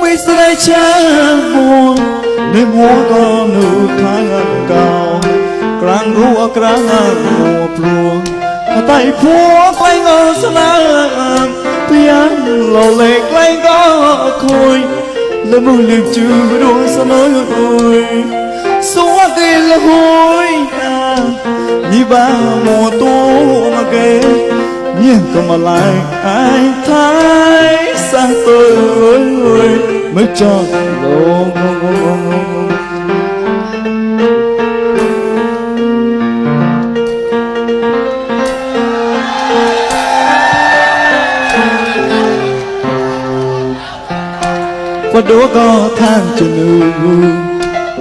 vì sao lại chẳng buồn để mua con nụ thái ngân cao càng rùa càng mùa buồn tay phúa quay ngó sân pian lầu lệ quay ngó khôi là mùi liệp trừ đôi sao nói ôi số tiền là hối như ba mùa tu mà kể nhưng còn mà lại ai thái sang tôi ơi mới cho lộ qua đó có than cho nữ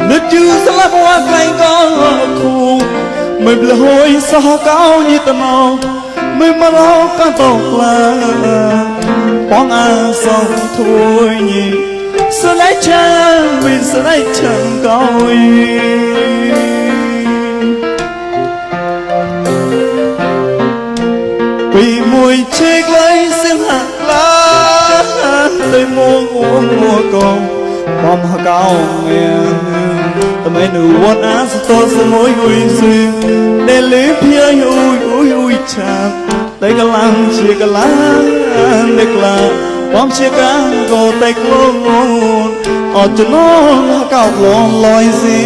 nước chưa sẽ là hoa cánh có khu mình là hôi sao cao như tầm màu mình mà lo có tộc là bóng à sông thôi nhỉ sẽ lấy chân vì sẽ lấy chân coi vì mùi chết lấy xin hạt lá tới mua con bom hạ cao nghe tầm ấy nữ vốn á sẽ to sẽ mối ui xuyên để lý phía ui chạm tay cái lăng chia cái lăng đẹp là bom chia cá gò tay luôn ở chỗ nó cao lon loi gì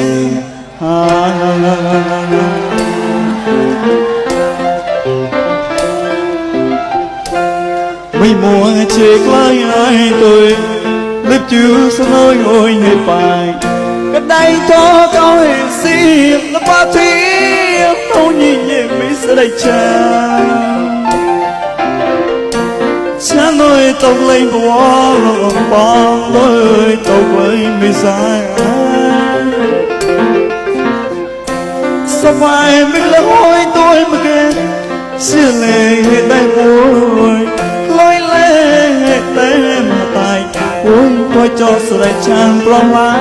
vì mùa chia lấy ai tôi lớp chưa sẽ nói ngồi nhảy bài cái đây cho cao hiền xin nó ba thiên đâu nhìn nhẹ mỹ sẽ đầy cha nói tộc lên bó bóng đôi tộc lên mỹ dài sao phải mình là hối tôi mà kê chia lệ hết đây mùi lối lệ hết đây mà tài ôi tôi cho sự đại trang plong lái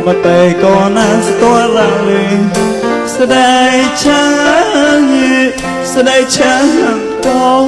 mà tay con ăn tôi rằng liền sẽ đại trang có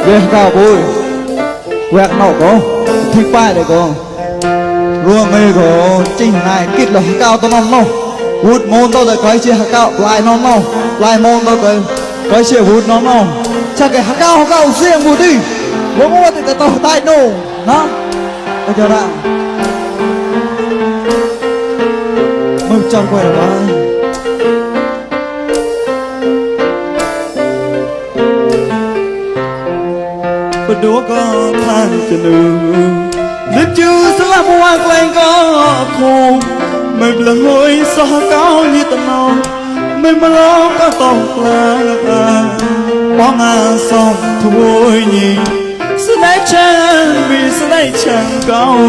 về cao bôi quẹt nào có thích bài đấy có luôn mê có chính này kít là cao to non vút môn tôi lại quay chia cao lại non lại môn tôi quay chia vút non chắc cái cao riêng một đi muốn mua thì tao tay nổ nó tôi cho đã mừng trong quay là bao và đúa có than cho nữ nước chưa sẽ là hoa quanh có khô mình là hôi sao cao như tầm màu mình mà lo có tộc là bóng à sông thôi nhỉ sẽ lấy chân vì sẽ lấy chân cao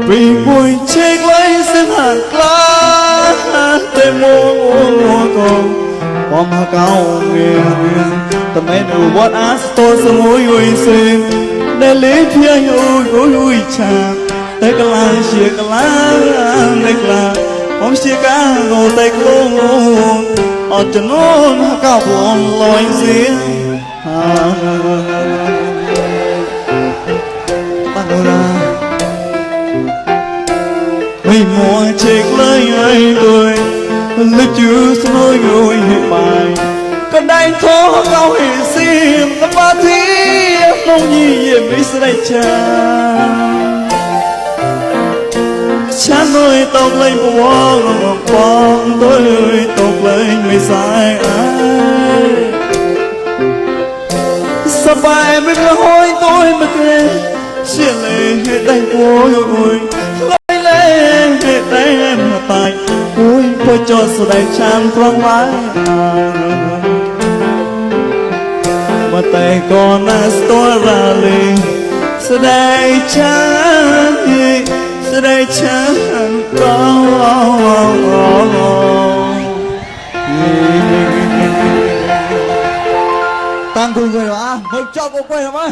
vì mùi chết lấy xin hạt lá tới mua con bom hạ cao nghe tầm ấy nữ vót á tôi sẽ mối ui xuyên để lý phía ui chạm tay cái lăng chia cái lăng đẹp là bom chia cá ngô tay luôn ở chỗ nó hạ cao buồn lòi riêng bắt đầu ra vì mùa chết lấy ai tôi lúc chưa nói ngồi hết bài còn đây thó cao hiền xin nó ba thiên không như vậy mới sẽ đây cha nói tộc lên bóng tôi tộc lên mới sai ai bài mình hôi tôi mà kề xiên lệ hệ tay ôi ôi lôi lên hệ tay em là tài ôi tôi cho sự đại trang quang mãi mà tay còn là tôi ra lì sự đại trang sự đại trang Tăng cùng người đó, một cho cô quay hả má?